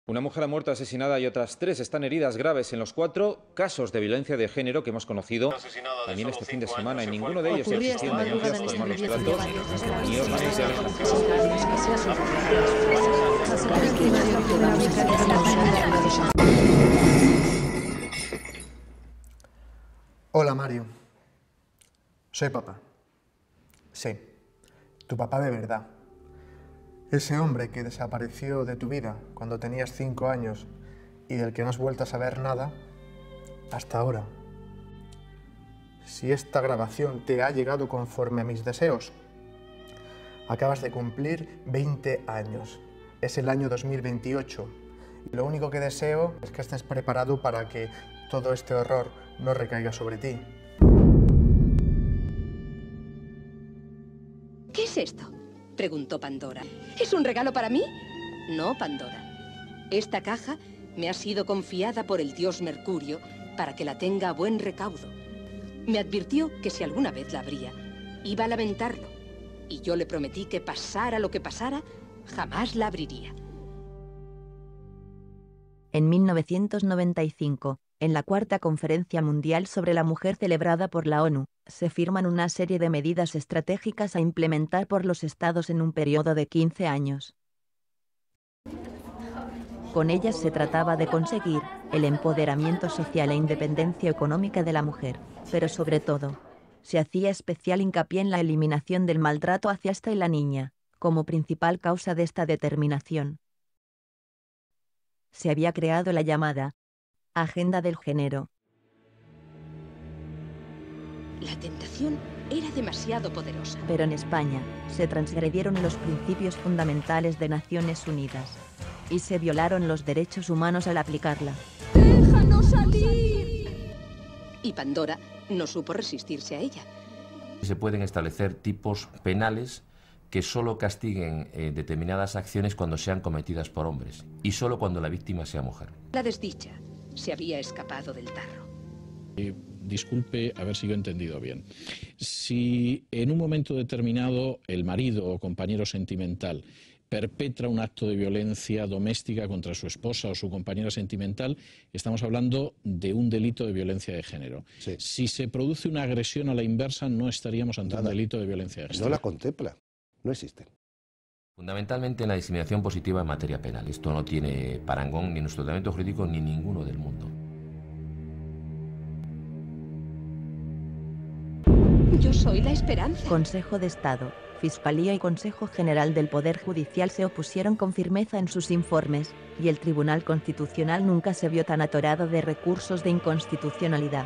Una mujer ha muerto asesinada y otras 3 están heridas graves en los 4 casos de violencia de género que hemos conocido también este fin de semana. En ninguno de ellos existían denuncias por malos tratos ni órdenes de alejamiento. Hola, Mario. Soy papá. Sí, tu papá de verdad. Ese hombre que desapareció de tu vida cuando tenías 5 años y del que no has vuelto a saber nada hasta ahora. Si esta grabación te ha llegado conforme a mis deseos, acabas de cumplir 20 años. Es el año 2028 y lo único que deseo es que estés preparado para que todo este horror no recaiga sobre ti. ¿Qué es esto?, preguntó Pandora. ¿Es un regalo para mí? No, Pandora. Esta caja me ha sido confiada por el dios Mercurio para que la tenga a buen recaudo. Me advirtió que si alguna vez la abría, iba a lamentarlo. Y yo le prometí que pasara lo que pasara, jamás la abriría. En 1995, en la Cuarta Conferencia Mundial sobre la Mujer celebrada por la ONU, se firman una serie de medidas estratégicas a implementar por los estados en un periodo de 15 años. Con ellas se trataba de conseguir el empoderamiento social e independencia económica de la mujer, pero sobre todo, se hacía especial hincapié en la eliminación del maltrato hacia esta y la niña, como principal causa de esta determinación. Se había creado la llamada Agenda del Género. La tentación era demasiado poderosa. Pero en España, se transgredieron los principios fundamentales de Naciones Unidas y se violaron los derechos humanos al aplicarla. ¡Déjanos salir! Y Pandora no supo resistirse a ella. Se pueden establecer tipos penales que solo castiguen determinadas acciones cuando sean cometidas por hombres y solo cuando la víctima sea mujer. La desdicha se había escapado del tarro. Disculpe a ver si yo he entendido bien. Si en un momento determinado el marido o compañero sentimental perpetra un acto de violencia doméstica contra su esposa o su compañera sentimental, estamos hablando de un delito de violencia de género. Sí. Si se produce una agresión a la inversa, no estaríamos ante un delito de violencia de género. No la contempla, no existe. Fundamentalmente en la discriminación positiva en materia penal. Esto no tiene parangón ni en nuestro ordenamiento jurídico ni ninguno del mundo. Yo soy la esperanza. Consejo de Estado, Fiscalía y Consejo General del Poder Judicial se opusieron con firmeza en sus informes, y el Tribunal Constitucional nunca se vio tan atorado de recursos de inconstitucionalidad.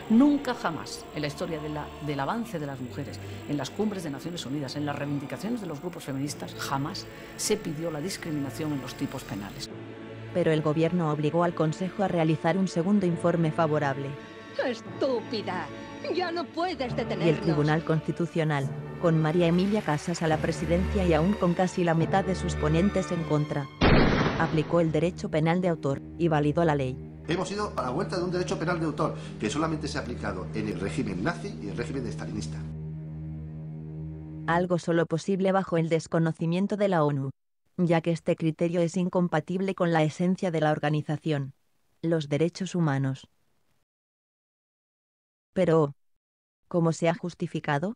Nunca jamás en la historia del avance de las mujeres, en las cumbres de Naciones Unidas, en las reivindicaciones de los grupos feministas, jamás se pidió la discriminación en los tipos penales. Pero el gobierno obligó al Consejo a realizar un segundo informe favorable. ¡Estúpida! ¡Ya no puedes detenernos! Y el Tribunal Constitucional, con María Emilia Casas a la presidencia y aún con casi la mitad de sus ponentes en contra, aplicó el derecho penal de autor y validó la ley. Hemos ido a la vuelta de un derecho penal de autor que solamente se ha aplicado en el régimen nazi y el régimen stalinista. Algo solo posible bajo el desconocimiento de la ONU, ya que este criterio es incompatible con la esencia de la organización, los derechos humanos. Pero, ¿cómo se ha justificado?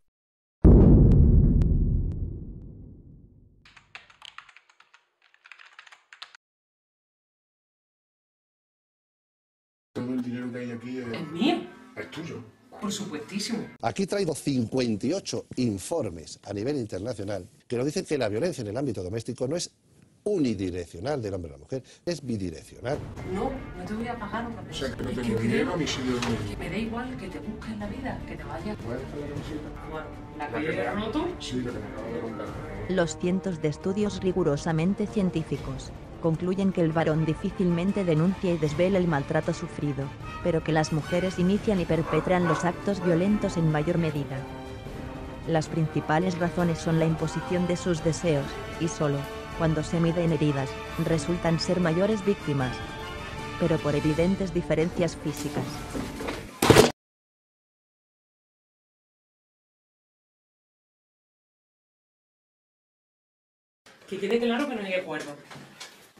Todo el dinero que hay aquí ¿Es mío? es tuyo. Por supuestísimo. Aquí traigo 58 informes a nivel internacional que nos dicen que la violencia en el ámbito doméstico no es unidireccional del hombre a la mujer, es bidireccional. No, no te voy a pagar una O sea, que no Es tengo creo dinero a mi sitio de que dormir. me da igual que te busques la vida, que te vayas. ¿Puedes dejar la camiseta? Bueno, la ¿La que que he me- roto. Sí, la que me acabo de comprar. Los cientos de estudios rigurosamente científicos concluyen que el varón difícilmente denuncia y desvela el maltrato sufrido, pero que las mujeres inician y perpetran los actos violentos en mayor medida. Las principales razones son la imposición de sus deseos, y solo, cuando se miden heridas, resultan ser mayores víctimas, pero por evidentes diferencias físicas. Que quede claro que no hay acuerdo.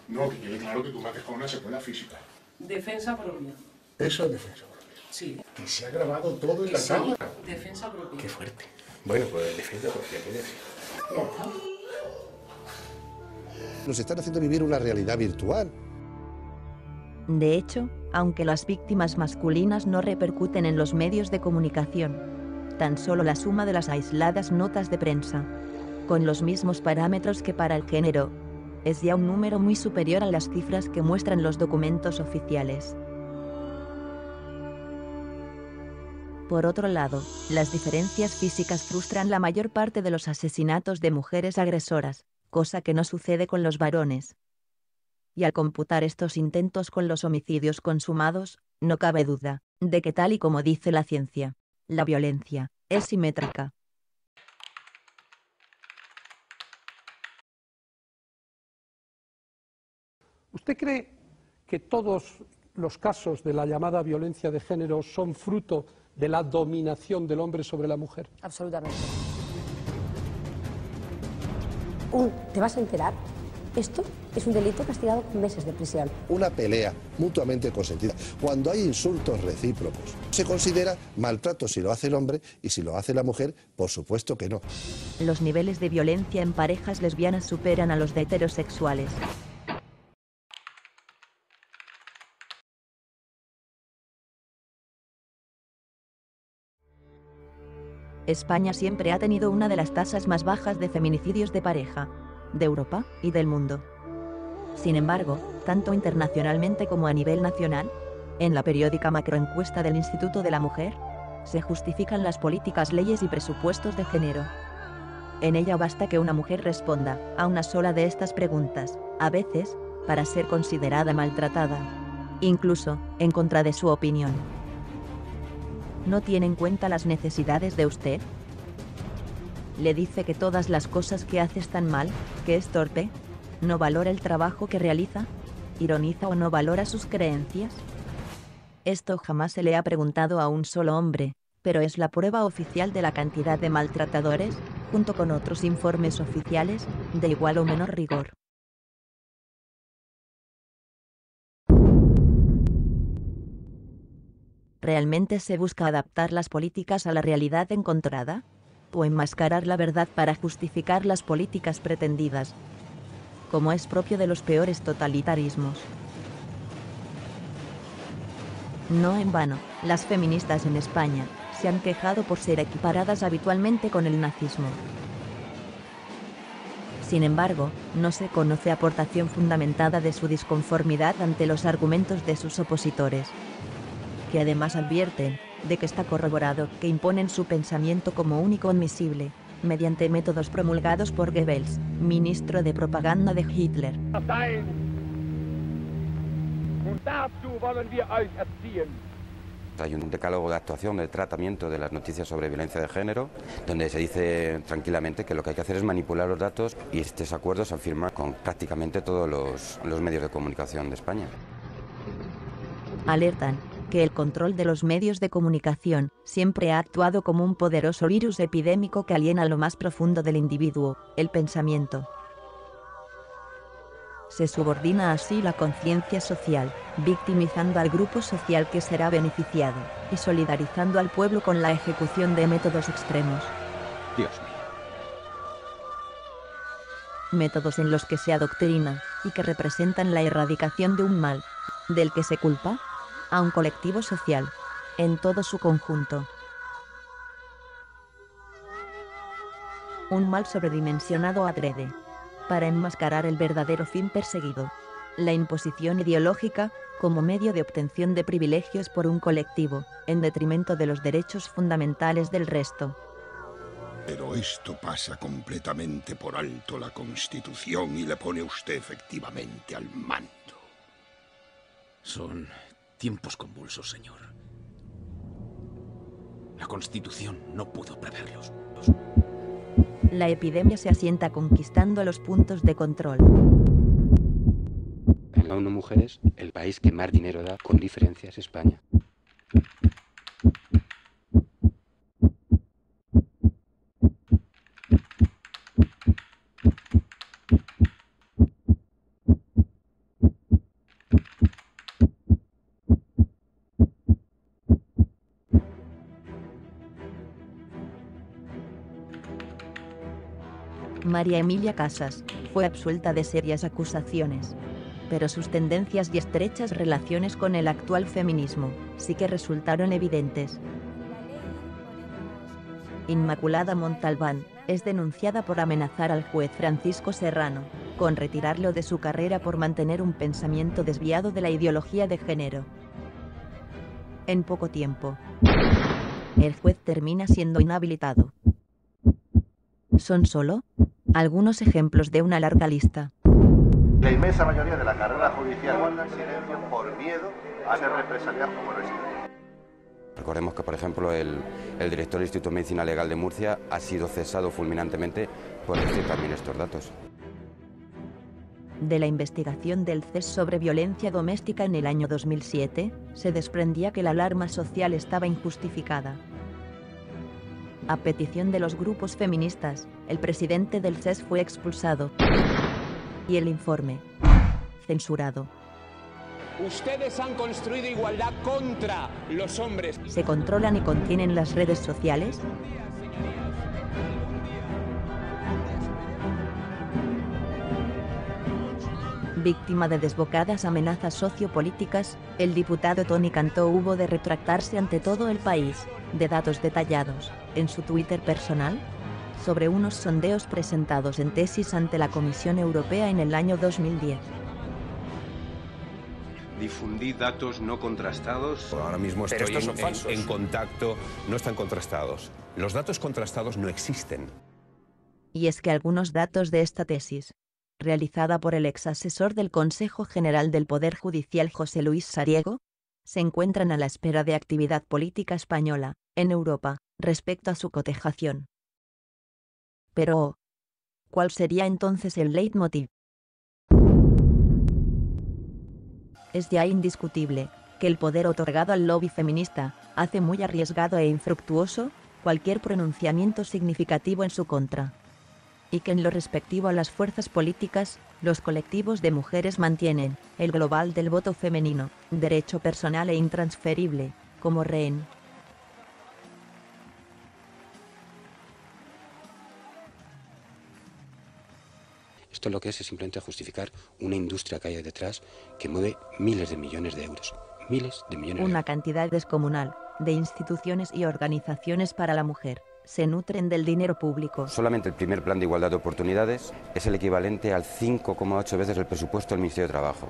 No, que quede claro que tú me haces con una secuela física. Defensa propia. Eso es defensa propia. Sí. Que se ha grabado todo en la Sí. cámara. Defensa propia. Qué fuerte. Bueno, pues defensa propia, ¿qué decir? Nos están haciendo vivir una realidad virtual. De hecho, aunque las víctimas masculinas no repercuten en los medios de comunicación, tan solo la suma de las aisladas notas de prensa, con los mismos parámetros que para el género, es ya un número muy superior a las cifras que muestran los documentos oficiales. Por otro lado, las diferencias físicas frustran la mayor parte de los asesinatos de mujeres agresoras, cosa que no sucede con los varones. Y al computar estos intentos con los homicidios consumados, no cabe duda de que, tal y como dice la ciencia, la violencia es simétrica. ¿Usted cree que todos los casos de la llamada violencia de género son fruto de la dominación del hombre sobre la mujer? Absolutamente. ¿Te vas a enterar? Esto es un delito castigado con meses de prisión. Una pelea mutuamente consentida. Cuando hay insultos recíprocos, se considera maltrato si lo hace el hombre y si lo hace la mujer, por supuesto que no. Los niveles de violencia en parejas lesbianas superan a los de heterosexuales. España siempre ha tenido una de las tasas más bajas de feminicidios de pareja, de Europa y del mundo. Sin embargo, tanto internacionalmente como a nivel nacional, en la periódica macroencuesta del Instituto de la Mujer, se justifican las políticas, leyes y presupuestos de género. En ella basta que una mujer responda a una sola de estas preguntas, a veces, para ser considerada maltratada, incluso en contra de su opinión. ¿No tiene en cuenta las necesidades de usted? ¿Le dice que todas las cosas que hace están mal, que es torpe? ¿No valora el trabajo que realiza? ¿Ironiza o no valora sus creencias? Esto jamás se le ha preguntado a un solo hombre, pero es la prueba oficial de la cantidad de maltratadores, junto con otros informes oficiales, de igual o menor rigor. ¿Realmente se busca adaptar las políticas a la realidad encontrada? ¿O enmascarar la verdad para justificar las políticas pretendidas? Como es propio de los peores totalitarismos. No en vano, las feministas en España se han quejado por ser equiparadas habitualmente con el nazismo. Sin embargo, no se conoce aportación fundamentada de su disconformidad ante los argumentos de sus opositores, que además advierten de que está corroborado que imponen su pensamiento como único admisible, mediante métodos promulgados por Goebbels, ministro de propaganda de Hitler. Hay un decálogo de actuación, de tratamiento de las noticias sobre violencia de género, donde se dice tranquilamente que lo que hay que hacer es manipular los datos, y estos acuerdos se firman con prácticamente todos los medios de comunicación de España. Alertan que el control de los medios de comunicación siempre ha actuado como un poderoso virus epidémico que aliena lo más profundo del individuo, el pensamiento. Se subordina así la conciencia social, victimizando al grupo social que será beneficiado, y solidarizando al pueblo con la ejecución de métodos extremos. Dios mío. Métodos en los que se adoctrina, y que representan la erradicación de un mal, del que se culpa a un colectivo social, en todo su conjunto. Un mal sobredimensionado adrede, para enmascarar el verdadero fin perseguido, la imposición ideológica, como medio de obtención de privilegios por un colectivo, en detrimento de los derechos fundamentales del resto. Pero esto pasa completamente por alto la Constitución y le pone a usted efectivamente al mando. Son tiempos convulsos, señor. La Constitución no pudo preverlos. La epidemia se asienta conquistando los puntos de control. En la ONU Mujeres, el país que más dinero da con diferencia es España. María Emilia Casas fue absuelta de serias acusaciones, pero sus tendencias y estrechas relaciones con el actual feminismo sí que resultaron evidentes. Inmaculada Montalbán es denunciada por amenazar al juez Francisco Serrano con retirarlo de su carrera por mantener un pensamiento desviado de la ideología de género. En poco tiempo, el juez termina siendo inhabilitado. Son solo algunos ejemplos de una larga lista. La inmensa mayoría de la carrera judicial guarda silencio por miedo a ser represaliado como residente. Recordemos que, por ejemplo, el director del Instituto de Medicina Legal de Murcia ha sido cesado fulminantemente por decir también estos datos. De la investigación del CES sobre violencia doméstica en el año 2007, se desprendía que la alarma social estaba injustificada. A petición de los grupos feministas, el presidente del CES fue expulsado y el informe censurado. Ustedes han construido igualdad contra los hombres. ¿Se controlan y contienen las redes sociales? Víctima de desbocadas amenazas sociopolíticas, el diputado Toni Cantó hubo de retractarse ante todo el país, de datos detallados, en su Twitter personal, sobre unos sondeos presentados en tesis ante la Comisión Europea en el año 2010. Difundí datos no contrastados. Ahora mismo estoy en contacto, no están contrastados. Los datos contrastados no existen. Y es que algunos datos de esta tesis, realizada por el ex asesor del Consejo General del Poder Judicial José Luis Sariego, se encuentran a la espera de actividad política española, en Europa, respecto a su cotejación. Pero, ¿cuál sería entonces el leitmotiv? Es ya indiscutible que el poder otorgado al lobby feminista hace muy arriesgado e infructuoso cualquier pronunciamiento significativo en su contra. Y que en lo respectivo a las fuerzas políticas, los colectivos de mujeres mantienen el global del voto femenino, derecho personal e intransferible, como rehén. Esto lo que es simplemente justificar una industria que hay detrás que mueve miles de millones de euros. Miles de millones de euros. Una cantidad descomunal de instituciones y organizaciones para la mujer se nutren del dinero público. Solamente el primer plan de igualdad de oportunidades es el equivalente al 5,8 veces el presupuesto del Ministerio de Trabajo.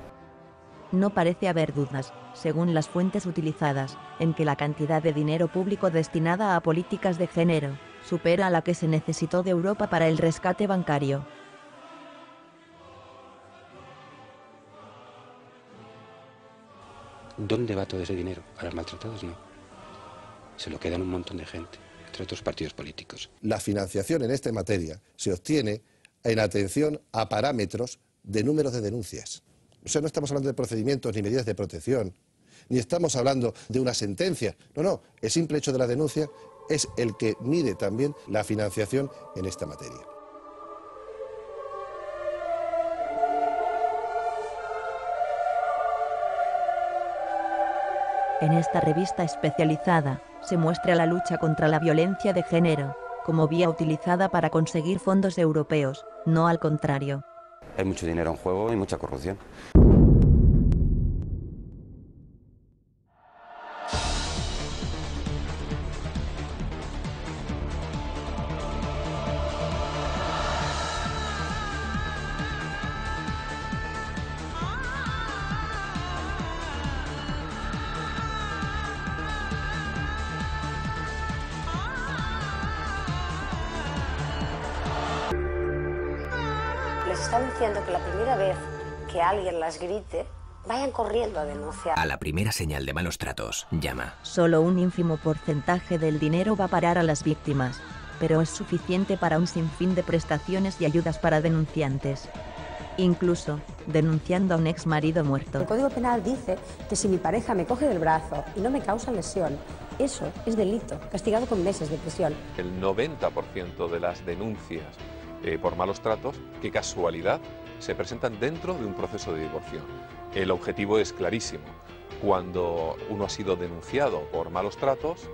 No parece haber dudas, según las fuentes utilizadas, en que la cantidad de dinero público destinada a políticas de género supera a la que se necesitó de Europa para el rescate bancario. ¿Dónde va todo ese dinero? ¿A los maltratados? No. Se lo quedan un montón de gente, entre otros partidos políticos. La financiación en esta materia se obtiene en atención a parámetros de números de denuncias. O sea, no estamos hablando de procedimientos ni medidas de protección, ni estamos hablando de una sentencia. No, no, el simple hecho de la denuncia es el que mide también la financiación en esta materia. En esta revista especializada, se muestra la lucha contra la violencia de género, como vía utilizada para conseguir fondos europeos, no al contrario. Hay mucho dinero en juego y mucha corrupción. Les está diciendo que la primera vez que alguien las grite, vayan corriendo a denunciar. A la primera señal de malos tratos, llama. Solo un ínfimo porcentaje del dinero va a parar a las víctimas, pero es suficiente para un sinfín de prestaciones y ayudas para denunciantes. Incluso, denunciando a un ex marido muerto. El Código Penal dice que si mi pareja me coge del brazo y no me causa lesión, eso es delito, castigado con meses de prisión. El 90% de las denuncias por malos tratos, qué casualidad, se presentan dentro de un proceso de divorcio. El objetivo es clarísimo. Cuando uno ha sido denunciado por malos tratos,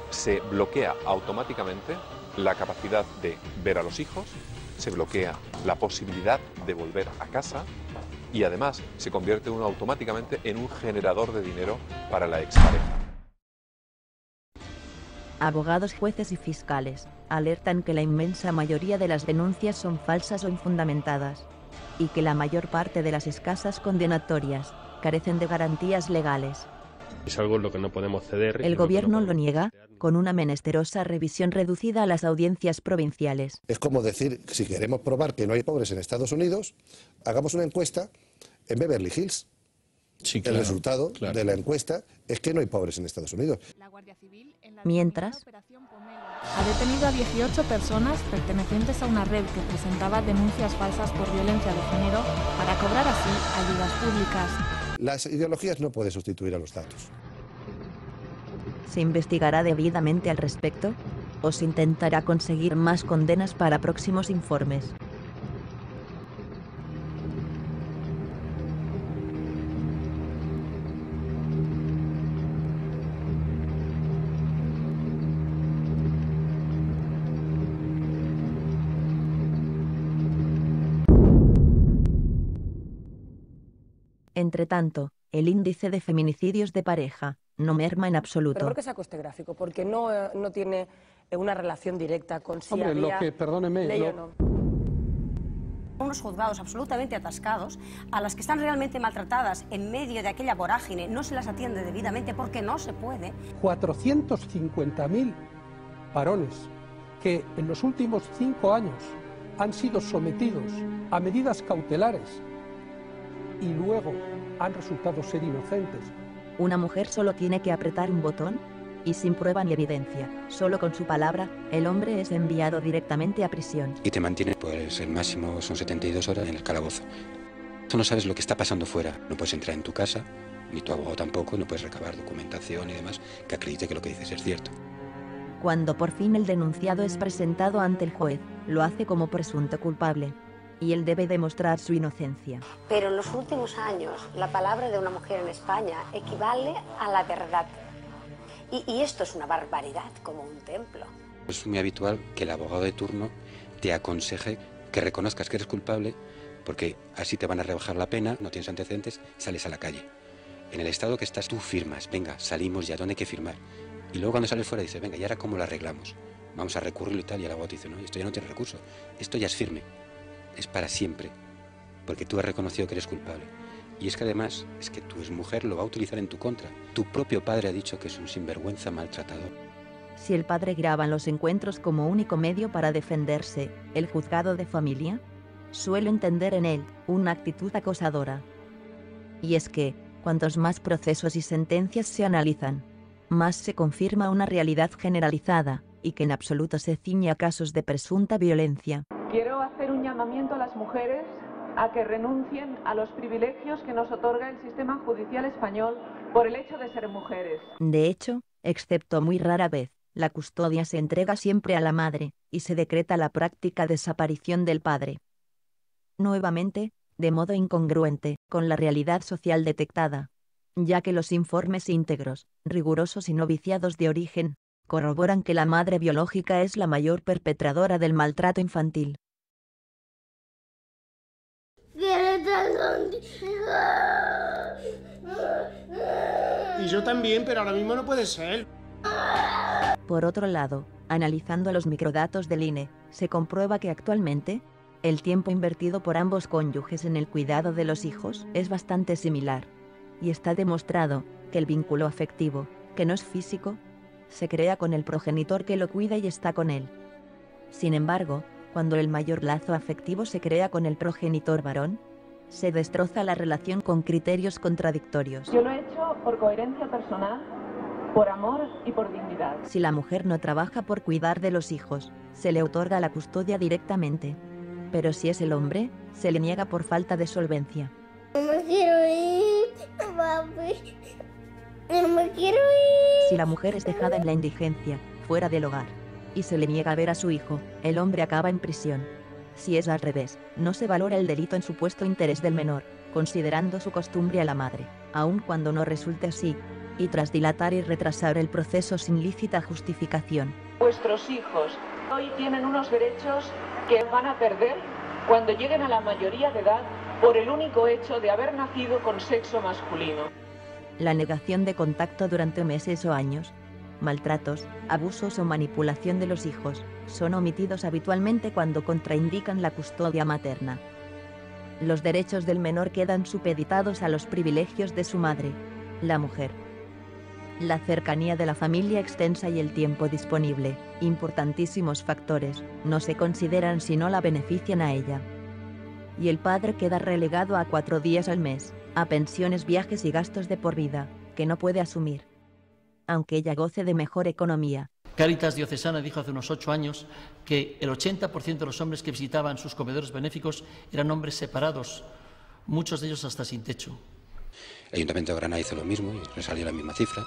se bloquea automáticamente la capacidad de ver a los hijos, se bloquea la posibilidad de volver a casa y además se convierte uno automáticamente en un generador de dinero para la expareja. Abogados, jueces y fiscales alertan que la inmensa mayoría de las denuncias son falsas o infundamentadas, y que la mayor parte de las escasas condenatorias carecen de garantías legales. Es algo en lo que no podemos ceder. El gobierno lo niega, con una menesterosa revisión reducida a las audiencias provinciales. Es como decir, si queremos probar que no hay pobres en Estados Unidos, hagamos una encuesta en Beverly Hills. Sí, el resultado de la encuesta es que no hay pobres en Estados Unidos. Mientras, ha detenido a 18 personas pertenecientes a una red que presentaba denuncias falsas por violencia de género para cobrar así ayudas públicas. Las ideologías no pueden sustituir a los datos. ¿se investigará debidamente al respecto? ¿O se intentará conseguir más condenas para próximos informes? Entretanto, el índice de feminicidios de pareja no merma en absoluto. ¿Pero por qué saco este gráfico? Porque no tiene una relación directa con si Hombre, había lo que, perdóneme, ley o no. Unos juzgados absolutamente atascados, a las que están realmente maltratadas en medio de aquella vorágine, no se las atiende debidamente porque no se puede. 450.000 varones que en los últimos 5 años han sido sometidos a medidas cautelares y luego han resultado ser inocentes. Una mujer solo tiene que apretar un botón y sin prueba ni evidencia, solo con su palabra, el hombre es enviado directamente a prisión. Y te mantiene, pues el máximo son 72 horas en el calabozo. Tú no sabes lo que está pasando fuera, no puedes entrar en tu casa, ni tu abogado tampoco, no puedes recabar documentación y demás que acredite que lo que dices es cierto. Cuando por fin el denunciado es presentado ante el juez, lo hace como presunto culpable, y él debe demostrar su inocencia. Pero en los últimos años, la palabra de una mujer en España equivale a la verdad. Y esto es una barbaridad, como un templo. Es muy habitual que el abogado de turno te aconseje que reconozcas que eres culpable, porque así te van a rebajar la pena, no tienes antecedentes, sales a la calle. En el estado que estás, tú firmas, venga, salimos ya, ¿dónde hay que firmar? Y luego cuando sales fuera dices, venga, ¿y ahora cómo lo arreglamos? Vamos a recurrirlo y tal, y el abogado te dice, no, esto ya no tiene recurso, esto ya es firme, es para siempre, porque tú has reconocido que eres culpable. Y es que además, es que tu exmujer lo va a utilizar en tu contra. Tu propio padre ha dicho que es un sinvergüenza maltratador. Si el padre graba los encuentros como único medio para defenderse, el juzgado de familia suele entender en él una actitud acosadora. Y es que, cuantos más procesos y sentencias se analizan, más se confirma una realidad generalizada, y que en absoluto se ciñe a casos de presunta violencia. Quiero hacer un llamamiento a las mujeres a que renuncien a los privilegios que nos otorga el sistema judicial español por el hecho de ser mujeres. De hecho, excepto muy rara vez, la custodia se entrega siempre a la madre, y se decreta la práctica desaparición del padre. Nuevamente, de modo incongruente con la realidad social detectada, ya que los informes íntegros, rigurosos y no viciados de origen, corroboran que la madre biológica es la mayor perpetradora del maltrato infantil. Y yo también, pero ahora mismo no puede ser. Por otro lado, analizando los microdatos del INE, se comprueba que actualmente, el tiempo invertido por ambos cónyuges en el cuidado de los hijos es bastante similar. Y está demostrado que el vínculo afectivo, que no es físico, se crea con el progenitor que lo cuida y está con él. Sin embargo, cuando el mayor lazo afectivo se crea con el progenitor varón, se destroza la relación con criterios contradictorios. Yo lo he hecho por coherencia personal, por amor y por dignidad. Si la mujer no trabaja por cuidar de los hijos, se le otorga la custodia directamente. Pero si es el hombre, se le niega por falta de solvencia. No me quiero ir, papi. No me quiero ir. Si la mujer es dejada en la indigencia, fuera del hogar, y se le niega a ver a su hijo, el hombre acaba en prisión. Si es al revés, no se valora el delito en supuesto interés del menor, considerando su costumbre a la madre, aun cuando no resulte así, y tras dilatar y retrasar el proceso sin lícita justificación. Vuestros hijos Hoy tienen unos derechos que van a perder cuando lleguen a la mayoría de edad por el único hecho de haber nacido con sexo masculino. La negación de contacto durante meses o años, maltratos, abusos o manipulación de los hijos, son omitidos habitualmente cuando contraindican la custodia materna. Los derechos del menor quedan supeditados a los privilegios de su madre, la mujer. La cercanía de la familia extensa y el tiempo disponible, importantísimos factores, no se consideran si no la benefician a ella. Y el padre queda relegado a 4 días al mes, a pensiones, viajes y gastos de por vida, que no puede asumir, aunque ella goce de mejor economía. Cáritas Diocesana dijo hace unos 8 años que el 80% de los hombres que visitaban sus comedores benéficos eran hombres separados, muchos de ellos hasta sin techo. El Ayuntamiento de Granada hizo lo mismo y le salió la misma cifra.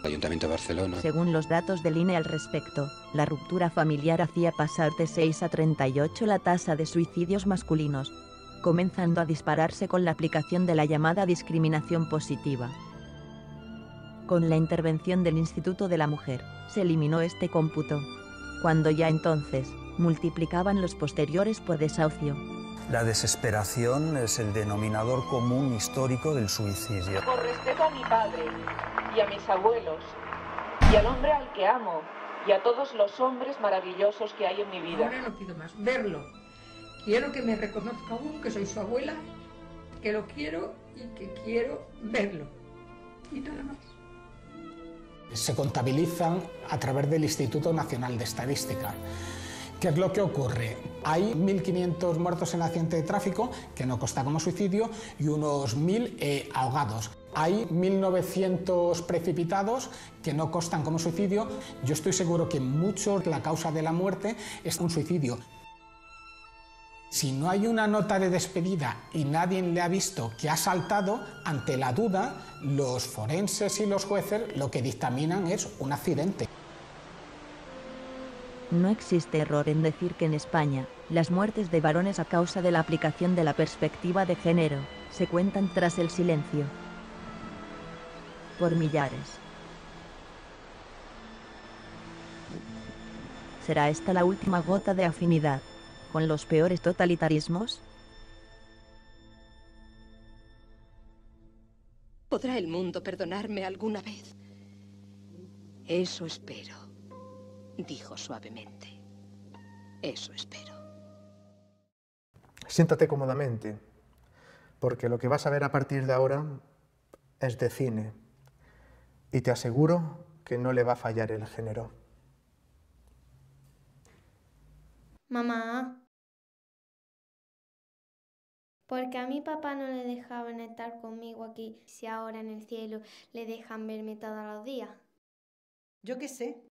El Ayuntamiento de Barcelona. Según los datos del INE al respecto, la ruptura familiar hacía pasar de 6 a 38 la tasa de suicidios masculinos, comenzando a dispararse con la aplicación de la llamada discriminación positiva. Con la intervención del Instituto de la Mujer, se eliminó este cómputo, cuando ya entonces multiplicaban los posteriores por desahucio. La desesperación es el denominador común histórico del suicidio. Por respeto a mi padre y a mis abuelos y al hombre al que amo y a todos los hombres maravillosos que hay en mi vida. Ahora no pido más, verlo. Quiero que me reconozca aún que soy su abuela, que lo quiero y que quiero verlo. Y nada más. Se contabilizan a través del Instituto Nacional de Estadística. ¿Qué es lo que ocurre? Hay 1.500 muertos en accidente de tráfico, que no consta como suicidio, y unos 1.000 ahogados. Hay 1.900 precipitados que no constan como suicidio. Yo estoy seguro que muchos la causa de la muerte es un suicidio. Si no hay una nota de despedida y nadie le ha visto que ha saltado, ante la duda, los forenses y los jueces lo que dictaminan es un accidente. No existe error en decir que en España, las muertes de varones a causa de la aplicación de la perspectiva de género, se cuentan tras el silencio. Por millares. ¿Será esta la última gota de afinidad con los peores totalitarismos? ¿Podrá el mundo perdonarme alguna vez? Eso espero, dijo suavemente. Eso espero. Siéntate cómodamente, porque lo que vas a ver a partir de ahora es de cine. Y te aseguro que no le va a fallar el género. Mamá, ¿por qué a mi papá no le dejaban estar conmigo aquí si ahora en el cielo le dejan verme todos los días? Yo qué sé.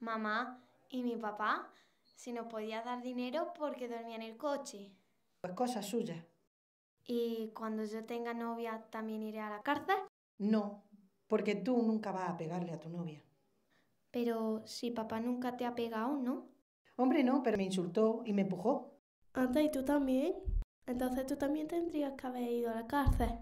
Mamá, ¿y mi papá? Si nos podía dar dinero porque dormía en el coche. Pues cosa suya. ¿Y cuando yo tenga novia también iré a la cárcel? No, porque tú nunca vas a pegarle a tu novia. Pero si papá nunca te ha pegado, ¿no? Hombre, no, pero me insultó y me empujó. Anda, ¿y tú también? Entonces tú también tendrías que haber ido a la cárcel.